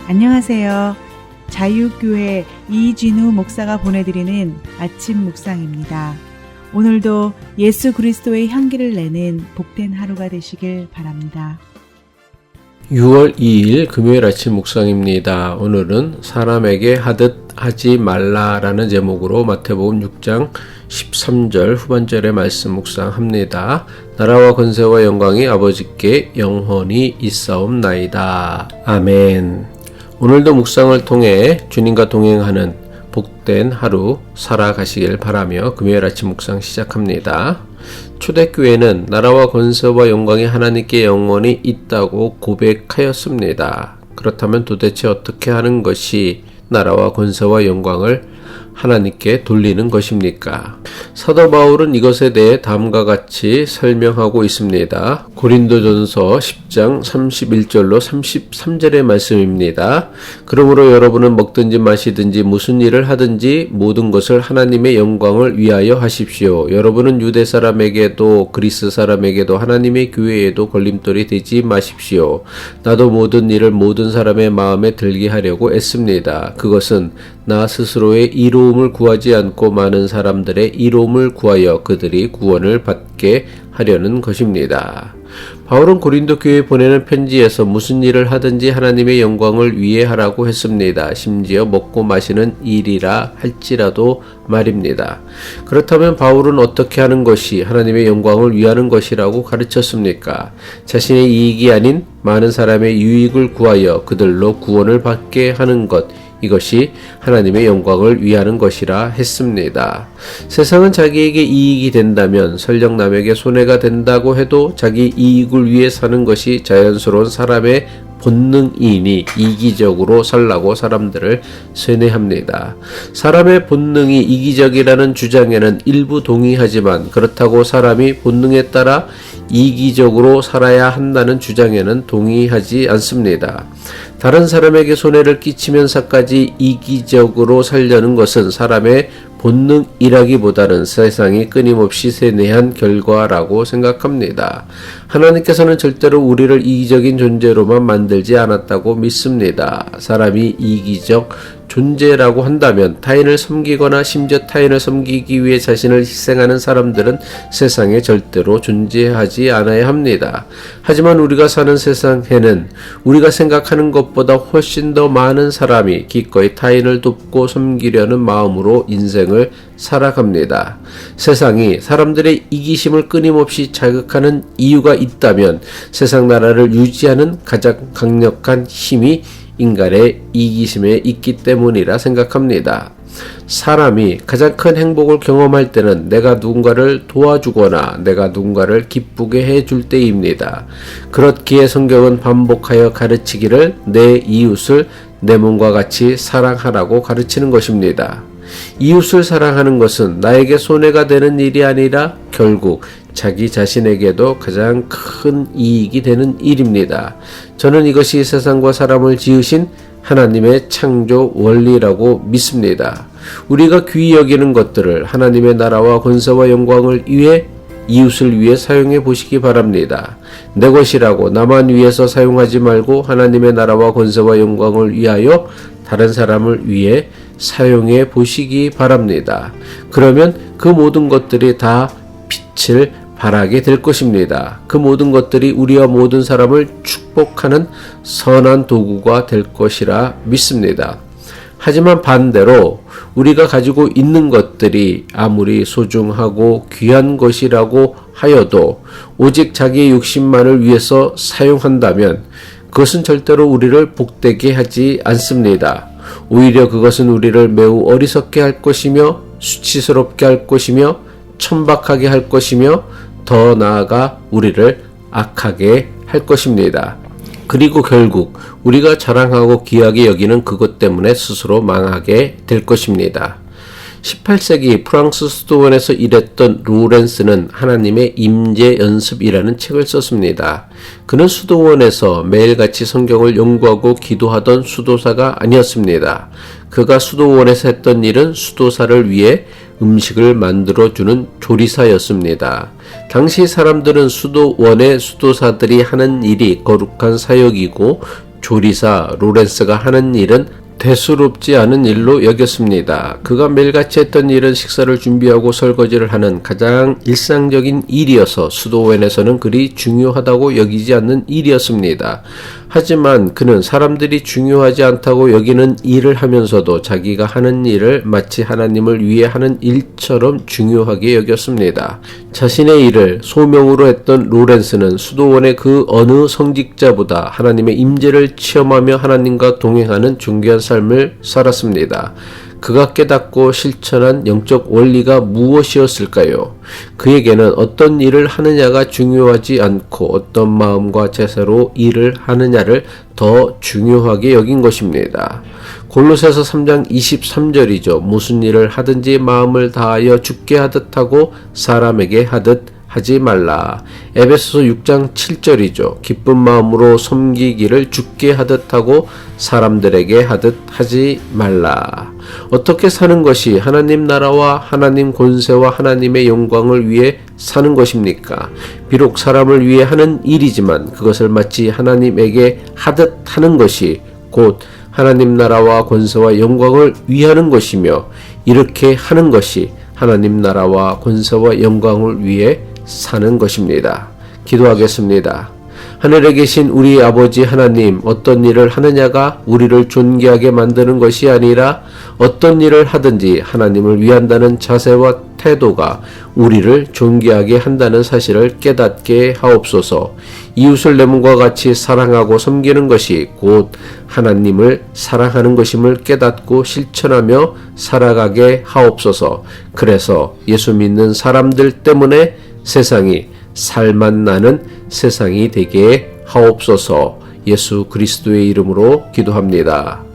안녕하세요. 자유교회 이진우 목사가 보내드리는 아침 묵상입니다. 오늘도 예수 그리스도의 향기를 내는 복된 하루가 되시길 바랍니다. 6월 2일 금요일 아침 묵상입니다. 오늘은 사람에게 하듯 하지 말라라는 제목으로 마태복음 6장 13절 후반절의 말씀 묵상합니다. 나라와 권세와 영광이 아버지께 영원히 있사옵나이다. 아멘. 오늘도 묵상을 통해 주님과 동행하는 복된 하루 살아가시길 바라며 금요일 아침 묵상 시작합니다. 초대교회는 나라와 권세와 영광이 하나님께 영원히 있다고 고백하였습니다. 그렇다면 도대체 어떻게 하는 것이 나라와 권세와 영광을 하나님께 돌리는 것입니까? 사도 바울은 이것에 대해 다음과 같이 설명하고 있습니다. 고린도전서 10장 31절로 33절의 말씀입니다. 그러므로 여러분은 먹든지 마시든지 무슨 일을 하든지 모든 것을 하나님의 영광을 위하여 하십시오. 여러분은 유대 사람에게도 그리스 사람에게도 하나님의 교회에도 걸림돌이 되지 마십시오. 나도 모든 일을 모든 사람의 마음에 들게 하려고 애씁니다. 그것은 나 스스로의 이로움을 구하지 않고 많은 사람들의 이로움을 구하여 그들이 구원을 받게 하려는 것입니다. 바울은 고린도 교회에 보내는 편지에서 무슨 일을 하든지 하나님의 영광을 위해 하라고 했습니다. 심지어 먹고 마시는 일이라 할지라도 말입니다. 그렇다면 바울은 어떻게 하는 것이 하나님의 영광을 위하는 것이라고 가르쳤습니까? 자신의 이익이 아닌 많은 사람의 유익을 구하여 그들로 구원을 받게 하는 것, 이것이 하나님의 영광을 위하는 것이라 했습니다. 세상은 자기에게 이익이 된다면 설령 남에게 손해가 된다고 해도 자기 이익을 위해 사는 것이 자연스러운 사람의 본능이니 이기적으로 살라고 사람들을 세뇌합니다. 사람의 본능이 이기적이라는 주장에는 일부 동의하지만 그렇다고 사람이 본능에 따라 이기적으로 살아야 한다는 주장에는 동의하지 않습니다. 다른 사람에게 손해를 끼치면서까지 이기적으로 살려는 것은 사람의 본능이라기보다는 세상이 끊임없이 세뇌한 결과라고 생각합니다. 하나님께서는 절대로 우리를 이기적인 존재로만 만들지 않았다고 믿습니다. 사람이 이기적 존재라고 한다면 타인을 섬기거나 심지어 타인을 섬기기 위해 자신을 희생하는 사람들은 세상에 절대로 존재하지 않아야 합니다. 하지만 우리가 사는 세상에는 우리가 생각하는 것보다 훨씬 더 많은 사람이 기꺼이 타인을 돕고 섬기려는 마음으로 인생을 살아갑니다. 세상이 사람들의 이기심을 끊임없이 자극하는 이유가 있다면 세상 나라를 유지하는 가장 강력한 힘이 인간의 이기심에 있기 때문이라 생각합니다. 사람이 가장 큰 행복을 경험할 때는 내가 누군가를 도와주거나 내가 누군가를 기쁘게 해줄 때입니다. 그렇기에 성경은 반복하여 가르치기를 내 이웃을 내 몸과 같이 사랑하라고 가르치는 것입니다. 이웃을 사랑하는 것은 나에게 손해가 되는 일이 아니라 결국 자기 자신에게도 가장 큰 이익이 되는 일입니다. 저는 이것이 세상과 사람을 지으신 하나님의 창조 원리라고 믿습니다. 우리가 귀히 여기는 것들을 하나님의 나라와 권세와 영광을 위해 이웃을 위해 사용해 보시기 바랍니다. 내 것이라고 나만 위해서 사용하지 말고 하나님의 나라와 권세와 영광을 위하여 다른 사람을 위해 사용해 보시기 바랍니다. 그러면 그 모든 것들이 다 빛을 발하게 될 것입니다. 그 모든 것들이 우리와 모든 사람을 축복하는 선한 도구가 될 것이라 믿습니다. 하지만 반대로 우리가 가지고 있는 것들이 아무리 소중하고 귀한 것이라고 하여도 오직 자기의 욕심만을 위해서 사용한다면 그것은 절대로 우리를 복되게 하지 않습니다. 오히려 그것은 우리를 매우 어리석게 할 것이며 수치스럽게 할 것이며 천박하게 할 것이며 더 나아가 우리를 악하게 할 것입니다. 그리고 결국 우리가 자랑하고 귀하게 여기는 그것 때문에 스스로 망하게 될 것입니다. 18세기 프랑스 수도원에서 일했던 로렌스는 하나님의 임재 연습이라는 책을 썼습니다. 그는 수도원에서 매일같이 성경을 연구하고 기도하던 수도사가 아니었습니다. 그가 수도원에서 했던 일은 수도사를 위해 음식을 만들어주는 조리사였습니다. 당시 사람들은 수도원의 수도사들이 하는 일이 거룩한 사역이고 조리사 로렌스가 하는 일은 대수롭지 않은 일로 여겼습니다. 그가 매일같이 했던 일은 식사를 준비하고 설거지를 하는 가장 일상적인 일이어서 수도원에서는 그리 중요하다고 여기지 않는 일이었습니다. 하지만 그는 사람들이 중요하지 않다고 여기는 일을 하면서도 자기가 하는 일을 마치 하나님을 위해 하는 일처럼 중요하게 여겼습니다. 자신의 일을 소명으로 했던 로렌스는 수도원의 그 어느 성직자보다 하나님의 임재를 체험하며 하나님과 동행하는 존귀한 삶을 살았습니다. 그가 깨닫고 실천한 영적 원리가 무엇이었을까요? 그에게는 어떤 일을 하느냐가 중요하지 않고 어떤 마음과 자세로 일을 하느냐를 더 중요하게 여긴 것입니다. 골로새서 3장 23절이죠. 무슨 일을 하든지 마음을 다하여 주께 하듯 하고 사람에게 하듯 하지 말라. 에베소서 6장 7절이죠. 기쁜 마음으로 섬기기를 주께 하듯 하고 사람들에게 하듯 하지 말라. 어떻게 사는 것이 하나님 나라와 하나님 권세와 하나님의 영광을 위해 사는 것입니까? 비록 사람을 위해 하는 일이지만 그것을 마치 하나님에게 하듯 하는 것이 곧 하나님 나라와 권세와 영광을 위하는 것이며 이렇게 하는 것이 하나님 나라와 권세와 영광을 위해 사는 것입니다. 기도하겠습니다. 하늘에 계신 우리 아버지 하나님, 어떤 일을 하느냐가 우리를 존귀하게 만드는 것이 아니라 어떤 일을 하든지 하나님을 위한다는 자세와 태도가 우리를 존귀하게 한다는 사실을 깨닫게 하옵소서. 이웃을 내 몸과 같이 사랑하고 섬기는 것이 곧 하나님을 사랑하는 것임을 깨닫고 실천하며 살아가게 하옵소서. 그래서 예수 믿는 사람들 때문에 세상이 살만 나는 세상이 되게 하옵소서. 예수 그리스도의 이름으로 기도합니다.